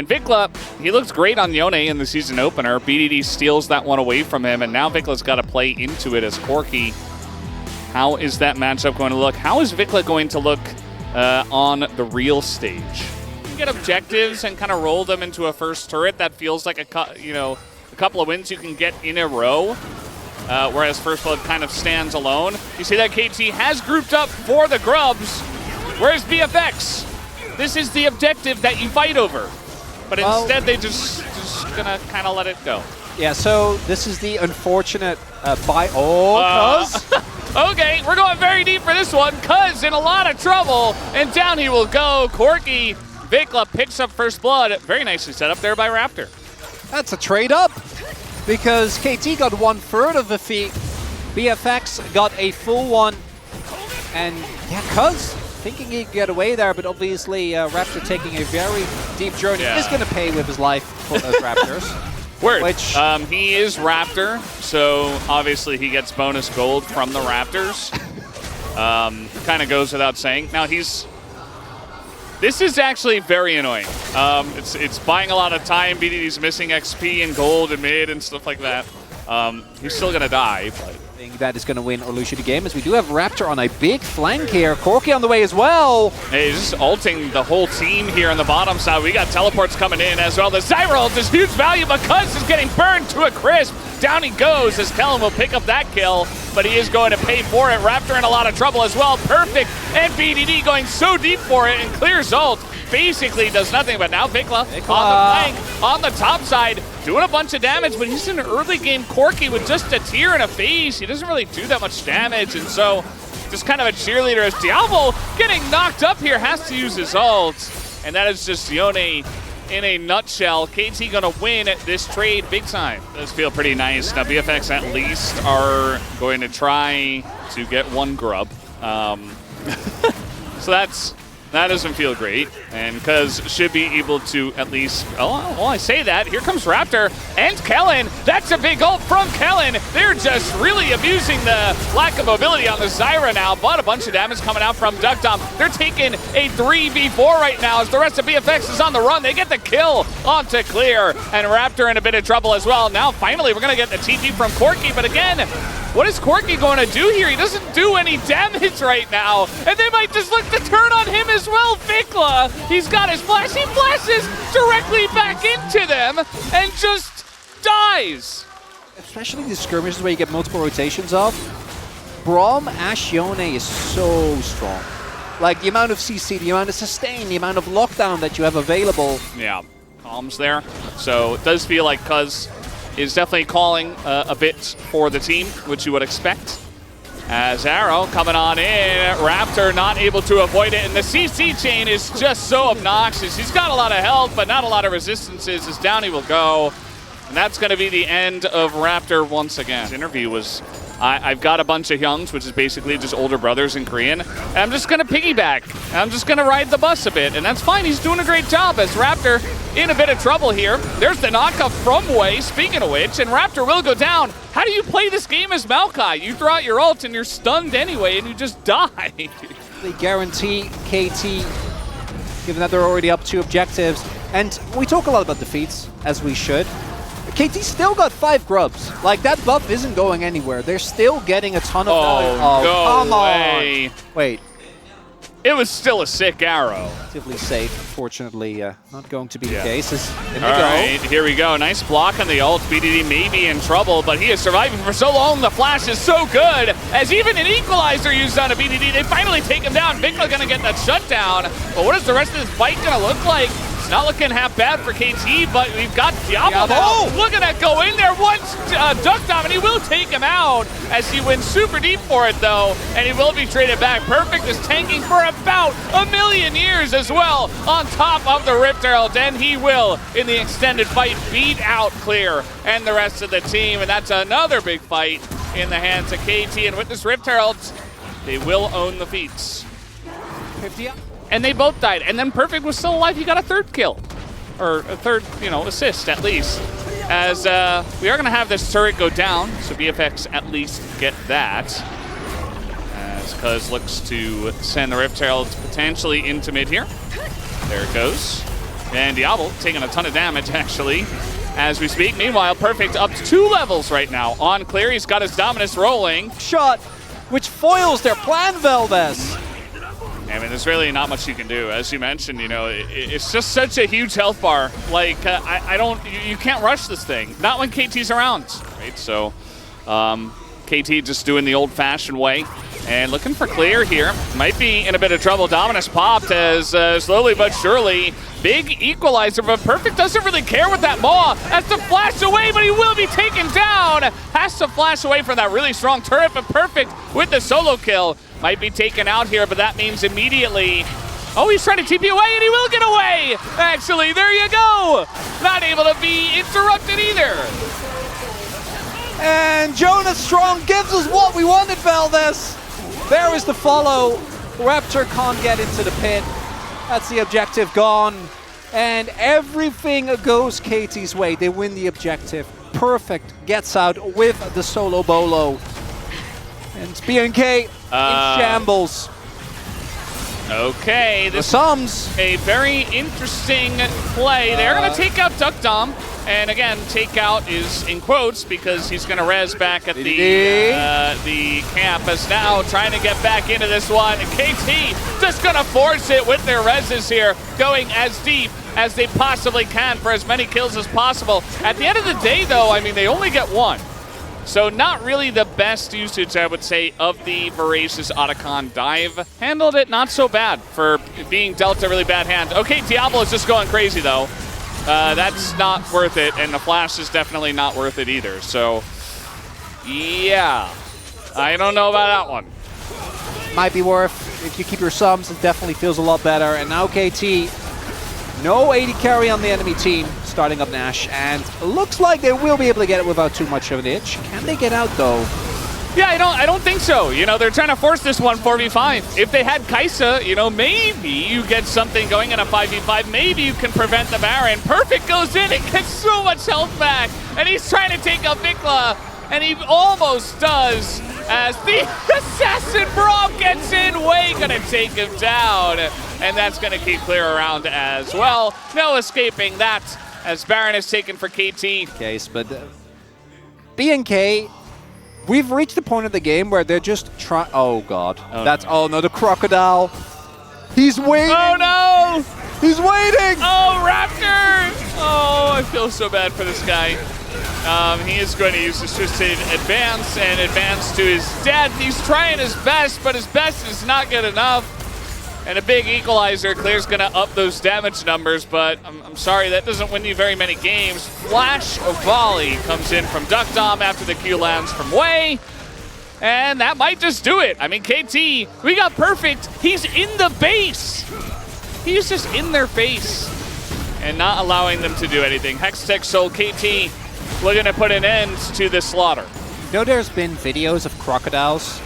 And Vikla, he looks great on Yone in the season opener. BDD steals that one away from him, and now Vikla's got to play into it as Corki. How is that matchup going to look? How is Vikla going to look on the real stage? You can get objectives and kind of roll them into a first turret. That feels like a couple of wins you can get in a row. Whereas First Blood kind of stands alone. You see that KT has grouped up for the grubs. Where's BFX? This is the objective that you fight over. But instead, they just gonna kind of let it go. Yeah, so this is the unfortunate cuz. Okay, we're going very deep for this one. Cuz in a lot of trouble, and down he will go. Corki, Vikla picks up First Blood. Very nicely set up there by Raptor. That's a trade up, because KT got 1/3 of the fee. BFX got a full one. And yeah, Cuz thinking he could get away there, but obviously Raptor taking a very deep journey is going to pay with his life for those Raptors. Word. He is Raptor, so obviously he gets bonus gold from the Raptors. Kind of goes without saying. Now this is actually very annoying. It's buying a lot of time. BDD's missing XP and gold and mid and stuff like that. He's still going to die, but I think that is going to win or lose you the game, as we do have Raptor on a big flank here. Corki on the way as well. Hey, he's just ulting the whole team here on the bottom side. We got teleports coming in as well. The Zyra ult is huge value, but Cuz is getting burned to a crisp. Down he goes as Kellen will pick up that kill, but he is going to pay for it. Raptor in a lot of trouble as well. Perfect, and BDD going so deep for it, and clears ult. Basically does nothing, but now Vikla on the flank, on the top side, doing a bunch of damage, but he's an early game Corki with just a tear and a phase. He doesn't really do that much damage, and so just kind of a cheerleader as Diablo getting knocked up here, has to use his ult, and that is just Yone in a nutshell. KT gonna win this trade big time. Does feel pretty nice. Now BFX at least are going to try to get one grub. So that doesn't feel great, and Cuz should be able to at least, well, I say that, here comes Raptor and Kellen. That's a big ult from Kellen. They're just really abusing the lack of mobility on the Zyra now, but a bunch of damage coming out from Duckdom. They're taking a 3v4 right now as the rest of BFX is on the run. They get the kill onto Clear, and Raptor in a bit of trouble as well. Now finally we're gonna get the TP from Corki, but again, what is Corki going to do here? He doesn't do any damage right now, and they might just look to turn on him as well. Vikla, he's got his flash. He flashes directly back into them and just dies. Especially the skirmishes where you get multiple rotations of. Braum Ashe Yone is so strong. Like the amount of CC, the amount of sustain, the amount of lockdown that you have available. Yeah, calms there. So it does feel like Cuz is definitely calling a bit for the team, which you would expect. As Arrow coming on in, Raptor not able to avoid it, and the CC chain is just so obnoxious. He's got a lot of health, but not a lot of resistances, as down he will go. And that's going to be the end of Raptor once again. This interview was, I've got a bunch of youngs, which is basically just older brothers in Korean, and I'm just going to piggyback. I'm just going to ride the bus a bit, and that's fine. He's doing a great job as Raptor in a bit of trouble here. There's the knockup from Wei, speaking of which, and Raptor will go down. How do you play this game as Maokai? You throw out your ult and you're stunned anyway, and you just die. They guarantee KT, given that they're already up 2 objectives. And we talk a lot about defeats, as we should. KT still got 5 grubs. Like, that buff isn't going anywhere. They're still getting a ton of value. Oh, come on. Wait. It was still a sick arrow. Relatively safe. Unfortunately, not going to be the case. All right, here we go. Nice block on the ult. BDD may be in trouble, but he is surviving for so long. The flash is so good, as even an equalizer used on a BDD. They finally take him down. Vikla gonna get that shutdown. But what is the rest of this fight gonna look like? It's not looking half bad for KT, but we've got Diablo now. Look at that go in there once, Duckdom, and he will take him out as he went super deep for it, though, and he will be traded back. Perfect is tanking for about 1,000,000 years as well on top of the Rift Herald, and he will, in the extended fight, beat out Clear and the rest of the team, and that's another big fight in the hands of KT, and with this Rift Herald, they will own the feats. 50 up. And they both died. And then Perfect was still alive. He got a 3rd kill. Or a 3rd, assist at least. As we are going to have this turret go down. So BFX at least get that. As Cuz looks to send the Rift Herald potentially into mid here. There it goes. And Diablo taking a ton of damage, actually, as we speak. Meanwhile, Perfect up to 2 levels right now. On clear, he's got his Dominus rolling. Shot, which foils their plan, Valdez. I mean, there's really not much you can do. As you mentioned, you know, it's just such a huge health bar. Like, you can't rush this thing. Not when KT's around, right? So, KT just doing the old-fashioned way. And looking for clear here. Might be in a bit of trouble. Dominus popped as slowly but surely. Big equalizer, but Perfect doesn't really care with that Maw. Has to flash away, but he will be taken down. Has to flash away from that really strong turret, but Perfect with the solo kill. Might be taken out here, but that means immediately... Oh, he's trying to TP away, and he will get away! Actually, there you go! Not able to be interrupted either. And Jonas Strong gives us what we wanted, Valdez. There is the follow. Raptor can't get into the pit. That's the objective gone. And everything goes KT's way. They win the objective. Perfect gets out with the solo bolo. And it's BNK in shambles. Okay, this is a very interesting play. They're going to take out Duck Dom. And again, takeout is in quotes because he's going to res back at the camp as now trying to get back into this one. And KT just going to force it with their reses here, going as deep as they possibly can for as many kills as possible. At the end of the day, though, I mean, they only get 1. So not really the best usage, I would say, of the Voracious Otacon dive. Handled it not so bad for being dealt a really bad hand. Okay, Diablo is just going crazy, though. That's not worth it, and the flash is definitely not worth it either. So, yeah, I don't know about that one. Might be worth, if you keep your sums, it definitely feels a lot better. And now KT, no 80 carry on the enemy team, starting up Nash, and looks like they will be able to get it without too much of an itch. Can they get out, though? Yeah, I don't think so. You know, they're trying to force this one 4v5. If they had Kai'Sa, you know, maybe you get something going in a 5v5. Maybe you can prevent the Baron. Perfect goes in and gets so much health back. And he's trying to take out Vikla. And he almost does as the Assassin Braum gets in. Way gonna take him down. And that's gonna keep clear around as well. No escaping that as Baron is taken for KT. Case, but BNK... We've reached the point of the game where they're just trying... Oh, God. Oh, no, the crocodile. He's waiting. Oh, no. He's waiting. Oh, Raptor. Oh, I feel so bad for this guy. He is going to use his twisted advance and advance to his death. He's trying his best, but his best is not good enough. And a big equalizer. Clear's going to up those damage numbers, but I'm sorry, that doesn't win you very many games. Flash volley comes in from Duck Dom after the Q lands from Wei. And that might just do it. I mean, KT, we got Perfect. He's in the base. He's just in their face and not allowing them to do anything. Hextech Soul KT looking to put an end to this slaughter. You know, there's been videos of crocodiles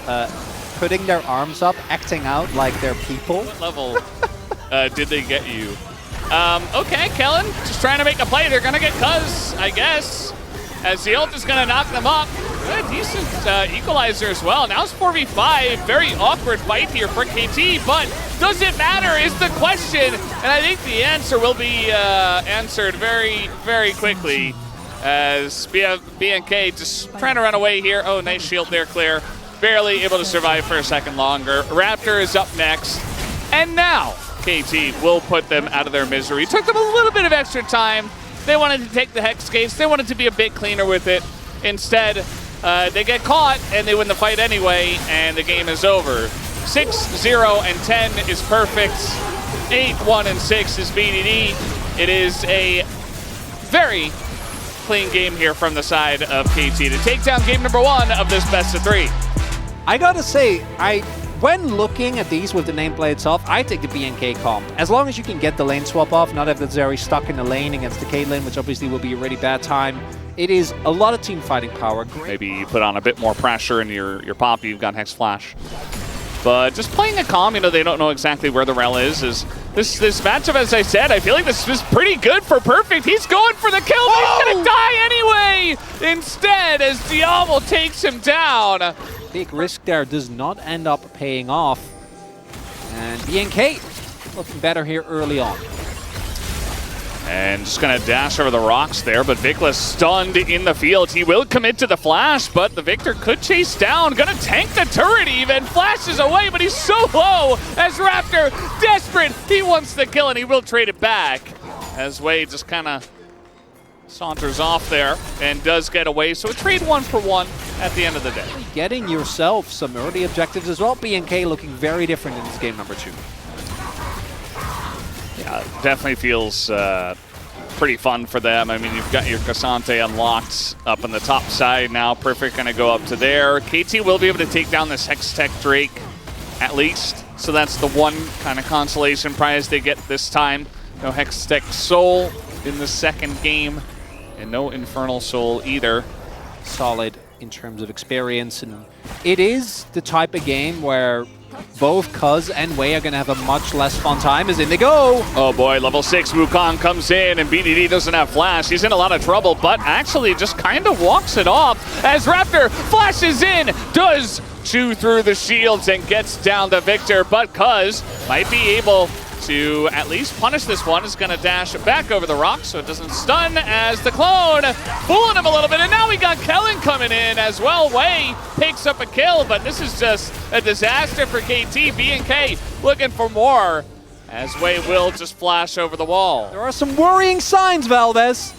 putting their arms up, acting out like they're people. What level did they get you? Okay, Kellen, just trying to make a play. They're going to get Cuz, I guess, as the ult is going to knock them up. Good, decent equalizer as well. Now it's 4v5. Very awkward fight here for KT, but does it matter is the question. And I think the answer will be answered very, very quickly as BNK just trying to run away here. Oh, nice shield there, clear. Barely able to survive for a second longer. Raptor is up next. And now KT will put them out of their misery. It took them a little bit of extra time. They wanted to take the Hex case. They wanted to be a bit cleaner with it. Instead, they get caught and they win the fight anyway, and the game is over. 6-0-10 is Perfect. 8-1-6 is BDD. It is a very clean game here from the side of KT to take down game number 1 of this best of 3. I gotta say, when looking at these with the nameplates off, I take the BNK comp. As long as you can get the lane swap off, not if it's very stuck in the lane against the Caitlyn, which obviously will be a really bad time. It is a lot of team fighting power. Great. Maybe you put on a bit more pressure in your pop, you've got Hex Flash. But just playing a calm, you know, they don't know exactly where the rel is this matchup, as I said, I feel like this is pretty good for Perfect. He's going for the kill, but he's gonna die anyway! Instead, as Diablo takes him down. Big risk there does not end up paying off. And BNK looking better here early on. And just gonna dash over the rocks there, but Vicla's stunned in the field. He will commit to the flash, but the Victor could chase down. Gonna tank the turret even. Flashes away, but he's so low as Raptor, desperate. He wants the kill and he will trade it back. As Wade just kind of saunters off there and does get away. So a trade 1-for-1 at the end of the day. Getting yourself some early objectives as well. BNK looking very different in this game number 2. Yeah, definitely feels pretty fun for them. I mean, you've got your Cassante unlocked up on the top side now. Perfect gonna go up to there. KT will be able to take down this Hextech Drake at least. So that's the one kind of consolation prize they get this time. No Hextech Soul in the second game, and no Infernal Soul either. Solid in terms of experience, and it is the type of game where both Cuz and Wei are going to have a much less fun time as in they go. Oh boy, level 6 Wukong comes in and BDD doesn't have flash. He's in a lot of trouble, but actually just kind of walks it off as Raptor flashes in, does chew through the shields and gets down the Victor, but Cuz might be able to at least punish this one. Is going to dash back over the rock so it doesn't stun as the clone fooling him a little bit. And now we got Kellen coming in as well. Wei picks up a kill, but this is just a disaster for KT. BNK looking for more as Wei will just flash over the wall. There are some worrying signs, Valdez.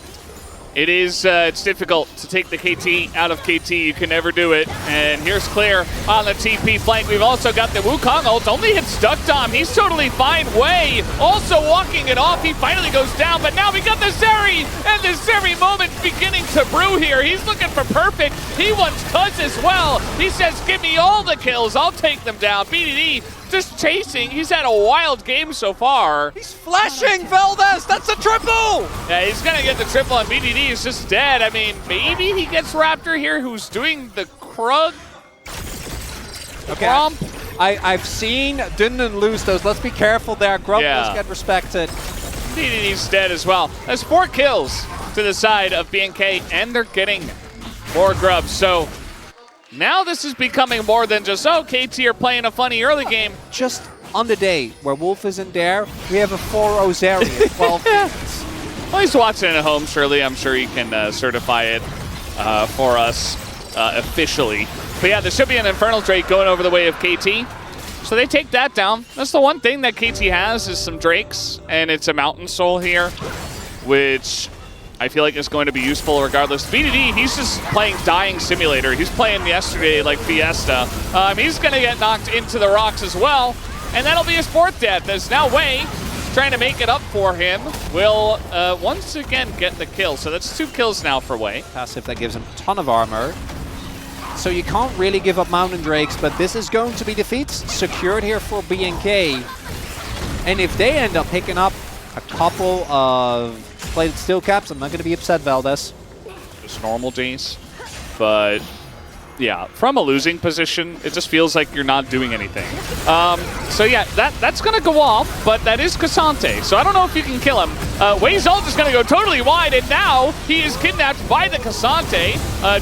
It is, it's difficult to take the KT out of KT. You can never do it. And here's Clear on the TP flank. We've also got the Wukong ult. Only hits Duck Dom. He's totally fine. Wei also walking it off. He finally goes down, but now we got the Zeri. And the Zeri moment beginning to brew here. He's looking for perfect. He wants Cuz as well. He says, give me all the kills. I'll take them down. BDD just chasing. He's had a wild game so far. He's flashing, Valdez. That's a triple. Yeah, he's going to get the triple, and BDD is just dead. I mean, maybe he gets Raptor here, who's doing the Krug. Okay. Grump. I've seen Dunden lose those. Let's be careful there. Grump does get respected. BDD's dead as well. That's 4 kills to the side of BNK, and they're getting more grubs. So now this is becoming more than just, oh, KT are playing a funny early game. Just on the day where Wolf isn't there, we have a 4-0 Zeri at 12 minutes. Well, he's watching it at home, surely. I'm sure he can certify it for us officially. But yeah, there should be an Infernal Drake going over the way of KT. So they take that down. That's the one thing that KT has is some Drakes, and it's a Mountain Soul here, which I feel like is going to be useful regardless. BDD, he's just playing Dying Simulator. He's playing yesterday like Fiesta. He's going to get knocked into the rocks as well, and that'll be his 4th death. As now Wei, trying to make it up for him, will once again get the kill. So that's 2 kills now for Wei. Passive that gives him a ton of armor. So you can't really give up Mountain Drakes, but this is going to be defeats secured here for BNK. And if they end up picking up a couple of plated steel caps, I'm not going to be upset, Valdez. Just normal days. But yeah, from a losing position, it just feels like you're not doing anything. So yeah, that's going to go off, but that is Cassante. So I don't know if you can kill him. Wei's ult is going to go totally wide, and now he is kidnapped by the Cassante.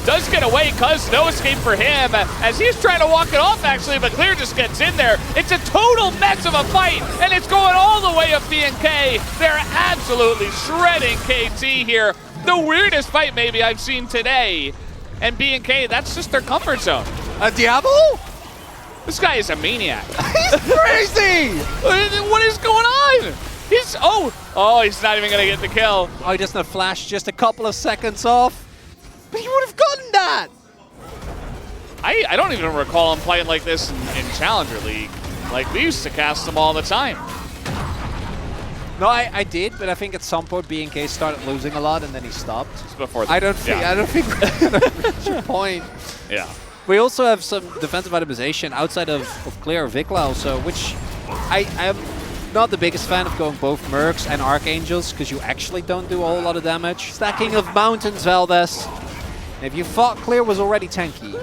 Does get away, Cuz no escape for him, as he's trying to walk it off actually, but Clear just gets in there. It's a total mess of a fight, and it's going all the way up BNK. They're absolutely shredding KT here. The weirdest fight maybe I've seen today. And BNK, that's just their comfort zone. A Diablo? This guy is a maniac. He's crazy! What is going on? He's, he's not even gonna get the kill. Oh, he doesn't have flash just a couple of seconds off. But he would have gotten that! I don't even recall him playing like this in Challenger League. Like, we used to cast him all the time. No, I did, but I think at some point BNK started losing a lot and then he stopped. It's before I don't think we're gonna reach your point. Yeah. We also have some defensive itemization outside of Clear Vicla also, which I am not the biggest fan of going both Mercs and Archangels because you actually don't do a whole lot of damage. Stacking of mountains, Valdez. If you thought Clear was already tanky,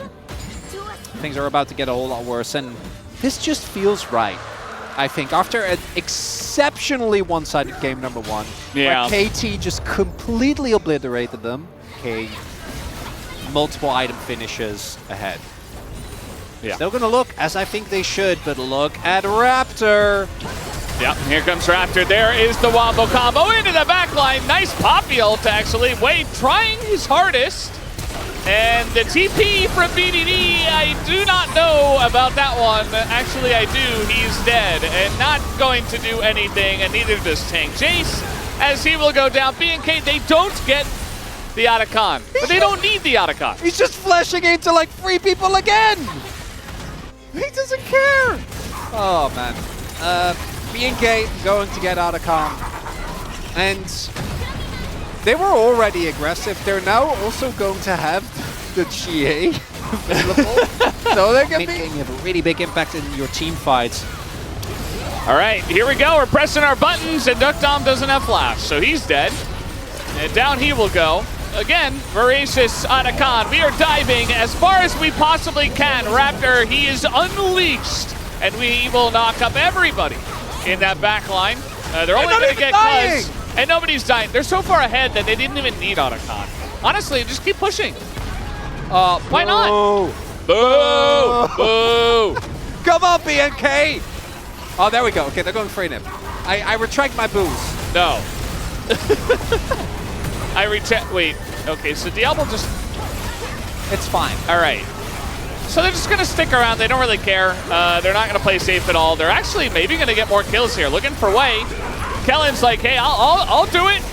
things are about to get a whole lot worse, and this just feels right. I think after an exceptionally one-sided game number 1, where KT just completely obliterated them, okay, multiple item finishes ahead. Yeah. Still gonna look as I think they should, but look at Raptor. Yep, here comes Raptor. There is the wombo combo into the back line. Nice poppy ult, actually. Wade trying his hardest. And the TP from BDD, I do not know about that one. Actually, I do. He's dead and not going to do anything, and neither does Tank Jace, as he will go down. BNK, they don't get the Otacon, but they don't need the Otacon. He's just flashing into like 3 people again! He doesn't care! Oh, man. BNK going to get Otacon. And they were already aggressive. They're now also going to have the GA available. So they're going to have a really big impact in your team fights. All right, here we go. We're pressing our buttons, and Duckdom doesn't have flash, so he's dead. And down he will go. Again, voracious Otacon. We are diving as far as we possibly can. Raptor, he is unleashed, and we will knock up everybody in that back line. They're only going to get Cuz, and nobody's dying. They're so far ahead that they didn't even need Otacon. Honestly, just keep pushing. Why not? Boo! Boo! Come on, BNK! Oh, there we go. Okay, they're going for him. I retract my boos. No. I retract. Wait. Okay, so Diablo just. It's fine. All right. So they're just going to stick around. They don't really care. They're not going to play safe at all. They're actually maybe going to get more kills here. Looking for Wei. Kellen's like, hey, I'll do it.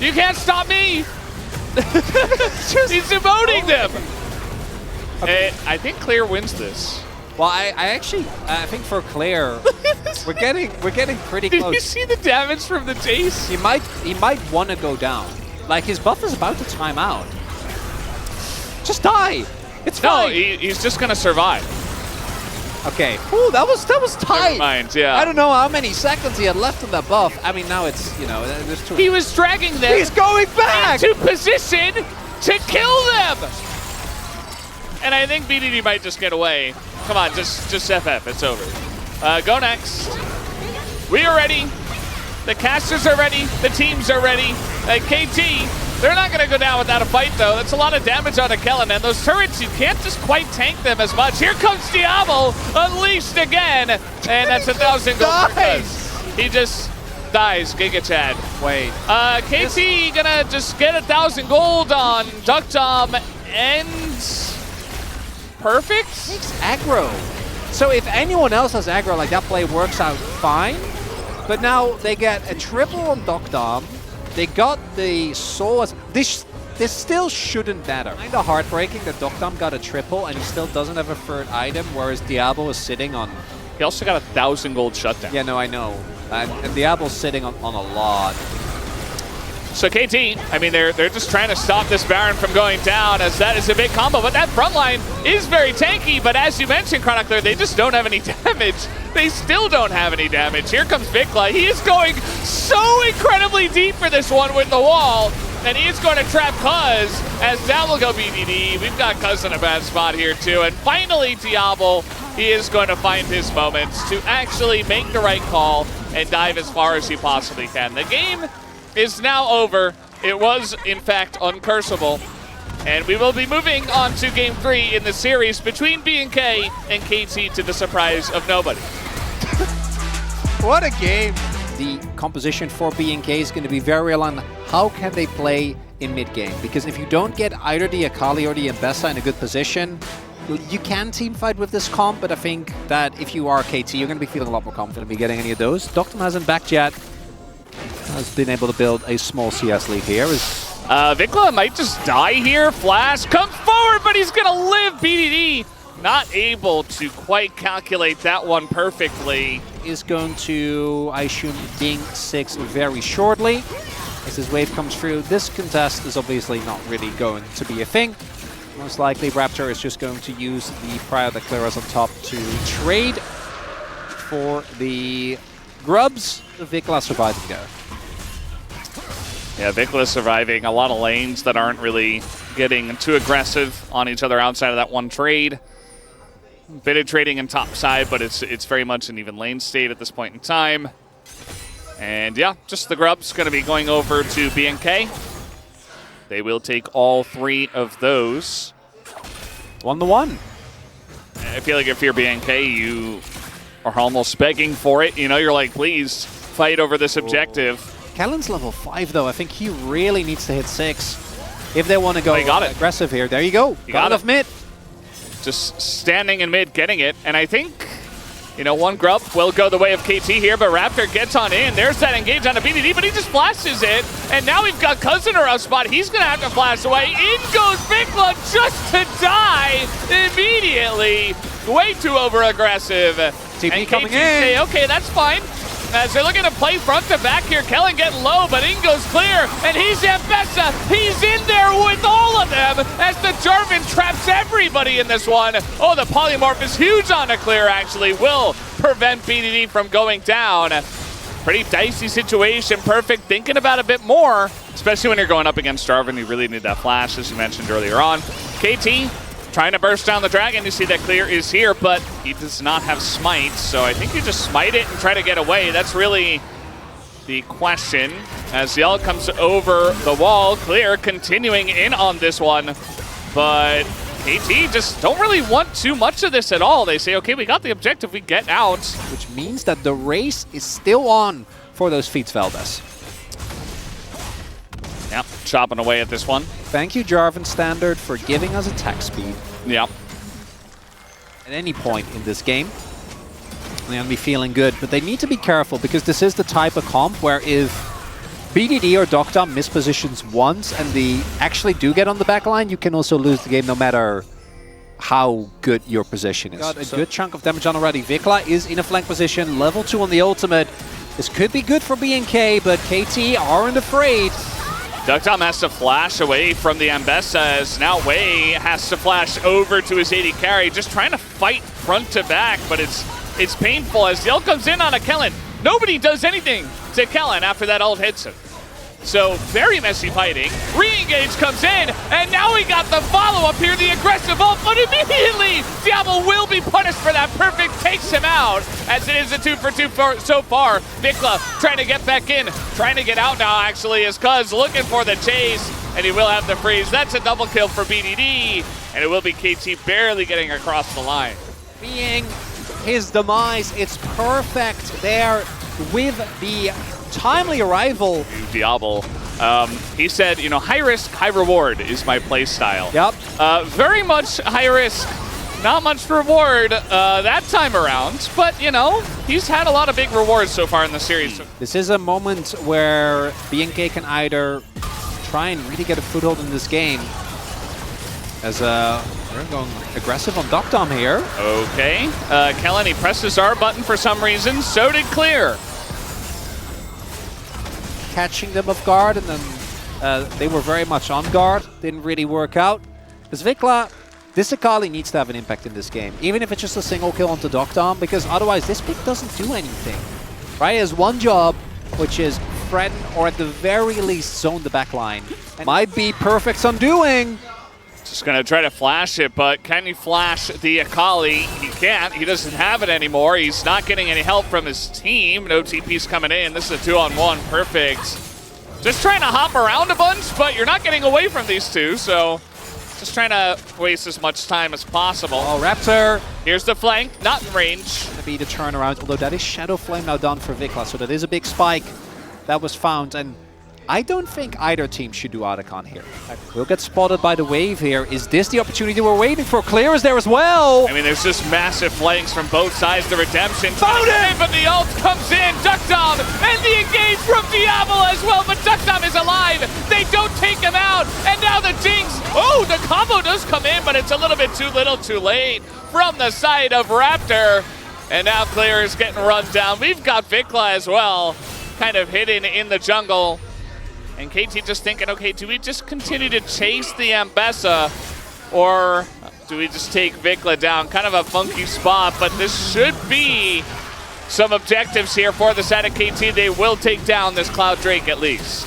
You can't stop me. He's emoting them. Okay. I think Clear wins this. Well, I think for Claire, we're getting pretty close. Did you see the damage from the Jace? He might want to go down. Like his buff is about to time out. Just die. It's fine. No, he's just gonna survive. Okay. Ooh, that was tight. Never mind, yeah. I don't know how many seconds he had left on that buff. I mean, now it's, you know, there's 2. He was dragging them. He's going back into position to kill them. And I think BDD might just get away. Come on, just FF, it's over. Go next. We are ready. The casters are ready. The teams are ready. KT, they're not going to go down without a fight, though. That's a lot of damage on a Kellen. And those turrets, you can't just quite tank them as much. Here comes Diablo, unleashed again. And that's 1,000 gold for Cuz. He just dies, Giga Chad. Wait. KT going to just get 1,000 gold on Duckdom and perfect? Takes aggro. So if anyone else has aggro, like that play works out fine. But now they get a triple on Duckdom. They got the soul. This still shouldn't matter. Kinda heartbreaking that Duckdom got a triple and he still doesn't have a third item, whereas Diablo is sitting on. He also got 1,000 gold shutdown. Yeah, no, I know. And Diablo's sitting on a lot. So KT, I mean, they're just trying to stop this Baron from going down, as that is a big combo. But that front line is very tanky. But as you mentioned, Chronicler, they just don't have any damage. They still don't have any damage. Here comes Vikla. He is going so incredibly deep for this one with the wall. And he is going to trap Cuz, as down will go BDD. We've got Cuz in a bad spot here, too. And finally, Diablo, he is going to find his moments to actually make the right call and dive as far as he possibly can. The game is now over. It was, in fact, uncursable. And we will be moving on to Game 3 in the series between BNK and KT, to the surprise of nobody. What a game. The composition for BNK is going to be very real on how can they play in mid-game. Because if you don't get either the Akali or the Mbessa in a good position, you can team fight with this comp, but I think that if you are KT, you're going to be feeling a lot more confident in getting any of those. Duckdom hasn't backed yet. Has been able to build a small CS lead here. Vikla might just die here. Flash comes forward, but he's going to live. BDD not able to quite calculate that one perfectly. Is going to, I assume, ding 6 very shortly. As his wave comes through, this contest is obviously not really going to be a thing. Most likely, Raptor is just going to use the Prior that Clara's on top to trade for the grubs. Vikla surviving there. Yeah, Vikla surviving. A lot of lanes that aren't really getting too aggressive on each other outside of that one trade. Bit of trading in top side, but it's very much an even lane state at this point in time. And yeah, just the grubs going to be going over to BNK. They will take all 3 of those. 1-1. I feel like if you're BNK, you are almost begging for it. You know, you're like, please fight over this objective. Kellen's level 5 though. I think he really needs to hit 6 if they want to go aggressive here. There you go. Got enough mid. Just standing in mid, getting it. And I think, you know, one grub will go the way of KT here, but Raptor gets on in. There's that engage on a BDD, but he just flashes it. And now we've got Cuz in a rough spot. He's going to have to flash away. In goes Vikla just to die immediately. Way too over-aggressive. TP coming in. Okay, that's fine. As they're looking to play front to back here, Kellen getting low, but in goes clear, and he's Ambessa. He's in there with all of them as the Jarvan traps everybody in this one. Oh, the polymorph is huge on a clear, actually. Will prevent BDD from going down. Pretty dicey situation. Perfect thinking about a bit more, especially when you're going up against Jarvan. You really need that flash, as you mentioned earlier on. KT trying to burst down the dragon. You see that clear is here, but he does not have smite, so I think you just smite it and try to get away. That's really the question. As the ult comes over the wall, clear continuing in on this one, but KT just don't really want too much of this at all. They say, okay, we got the objective, we get out. Which means that the race is still on for those feats, Valdez. Yep, chopping away at this one. Thank you, Jarvan Standard, for giving us attack speed. Yep. At any point in this game, they're going to be feeling good, but they need to be careful because this is the type of comp where if BDD or Doctor mispositions once and they actually do get on the back line, you can also lose the game no matter how good your position is. Got a good chunk of damage on already. Vikla is in a flank position, level 2 on the ultimate. This could be good for BNK, but KT aren't afraid. Duckdom has to flash away from the Ambessa as now Wei has to flash over to his AD carry, just trying to fight front to back, but it's painful as the ult comes in on a Kellen. Nobody does anything to Kellen after that ult hits him. So very messy fighting. Re-engage comes in, and now we got the follow-up here, the aggressive ult, but immediately Diablo will be punished for that. Perfect takes him out, as it is a 2 for 2 so far. Vikla trying to get back in, trying to get out now actually, as Cuz looking for the chase, and he will have the freeze. That's a double kill for BDD, and it will be KT barely getting across the line. Being his demise, it's perfect there with the timely arrival. Diablo. He said, you know, high risk, high reward is my play style. Yep. Very much high risk, not much reward that time around, but you know, he's had a lot of big rewards so far in the series. This is a moment where BNK can either try and really get a foothold in this game, as we're going aggressive on Doctom here. Okay. Kellen, he pressed his R button for some reason, so did Clear. Catching them off guard, and then they were very much on guard. Didn't really work out. Because Vikla, this Akali needs to have an impact in this game, even if it's just a single kill onto Doctom, because otherwise this pick doesn't do anything. Right? He has one job, which is threaten or at the very least zone the backline. Might be Perfect's undoing. Just gonna try to flash it, but can he flash the Akali? He can't. He doesn't have it anymore. He's not getting any help from his team. No TP's coming in. This is a 2-on-1. Perfect. Just trying to hop around a bunch, but you're not getting away from these two, so just trying to waste as much time as possible. Oh, Raptor. Here's the flank, not in range. Gonna be the turnaround, although that is Shadow Flame now done for Vikla, so that is a big spike that was found, and I don't think either team should do Otacon here. We'll get spotted by the wave here. Is this the opportunity we're waiting for? Clear is there as well. I mean, there's just massive flanks from both sides. The redemption. Found it! But the ult comes in. Duckdom and the engage from Diablo as well. But Duckdom is alive. They don't take him out. And now the Jinx. Oh, the combo does come in, but it's a little bit too little too late from the side of Raptor. And now Clear is getting run down. We've got Vikla as well, kind of hidden in the jungle. And KT just thinking, okay, do we just continue to chase the Ambessa, or do we just take Vikla down? Kind of a funky spot, but this should be some objectives here for the side of KT. They will take down this Cloud Drake at least.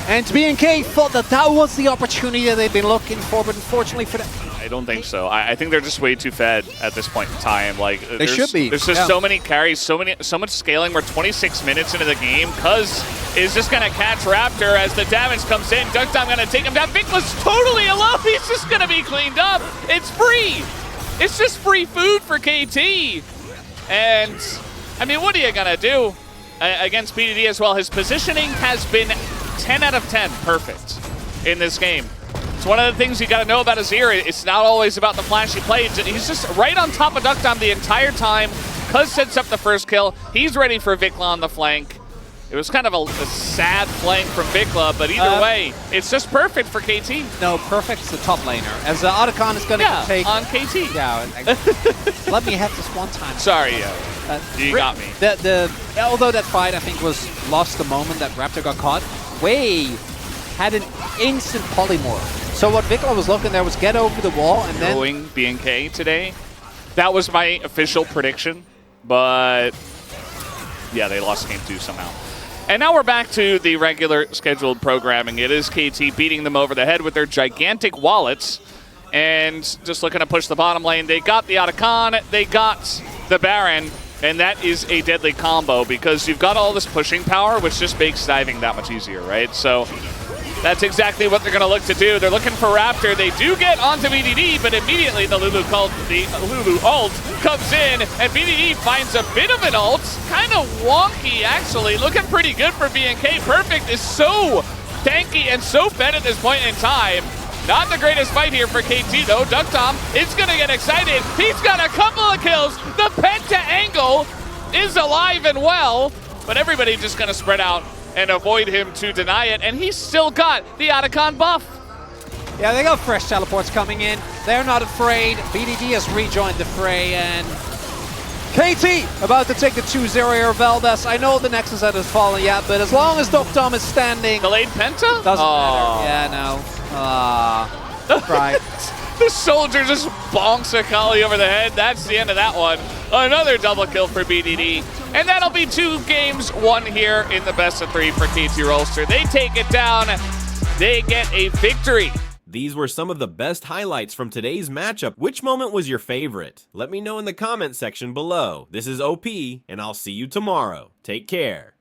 And BNK thought that that was the opportunity that they've been looking for, but unfortunately for them, I don't think so. I think they're just way too fed at this point in time. Like they should be. There's just so many carries, so much scaling. We're 26 minutes into the game. Cuz is just gonna catch Raptor as the damage comes in. Duckdom gonna take him down. Vikla's totally alone. He's just gonna be cleaned up. It's free. It's just free food for KT. And, I mean, what are you going to do against BDD as well? His positioning has been 10 out of 10 perfect in this game. It's one of the things you got to know about Azir. It's not always about the flashy plays. He's just right on top of Duckdom the entire time. Cuz sets up the first kill. He's ready for Vikla on the flank. It was kind of a sad flank from Vikla, but either way, it's just perfect for KT. No, perfect's the top laner. As Otacon is going to take... on KT. Yeah, let me have this one time. Sorry, you got me. Although that fight, I think, was lost the moment that Raptor got caught, Wei had an instant polymorph. So what Vikla was looking there was get over the wall and then... Going BNK today. That was my official prediction, but yeah, they lost game 2 somehow. And now we're back to the regular scheduled programming. It is KT beating them over the head with their gigantic wallets and just looking to push the bottom lane. They got the Otacon, they got the Baron, and that is a deadly combo because you've got all this pushing power, which just makes diving that much easier, right? So that's exactly what they're going to look to do. They're looking for Raptor. They do get onto BDD, but immediately the Lulu ult comes in, and BDD finds a bit of an ult. Kind of wonky, actually. Looking pretty good for BNK. Perfect is so tanky and so fed at this point in time. Not the greatest fight here for KT, though. Duckdom is going to get excited. He's got a couple of kills. The Penta angle is alive and well, but everybody just going to spread out and avoid him to deny it, and he's still got the Otacon buff. Yeah, they got fresh teleports coming in. They're not afraid. BDD has rejoined the fray, and KT about to take the 2-0 here, Valdez. I know the Nexus hasn't fallen yet, but as long as Duckdom is standing... Delayed Penta? Doesn't matter. Yeah, no. Right. The soldier just bonks Akali over the head. That's the end of that one. Another double kill for BDD. And that'll be 2 games won here in the best of 3 for KT Rolster. They take it down. They get a victory. These were some of the best highlights from today's matchup. Which moment was your favorite? Let me know in the comment section below. This is OP, and I'll see you tomorrow. Take care.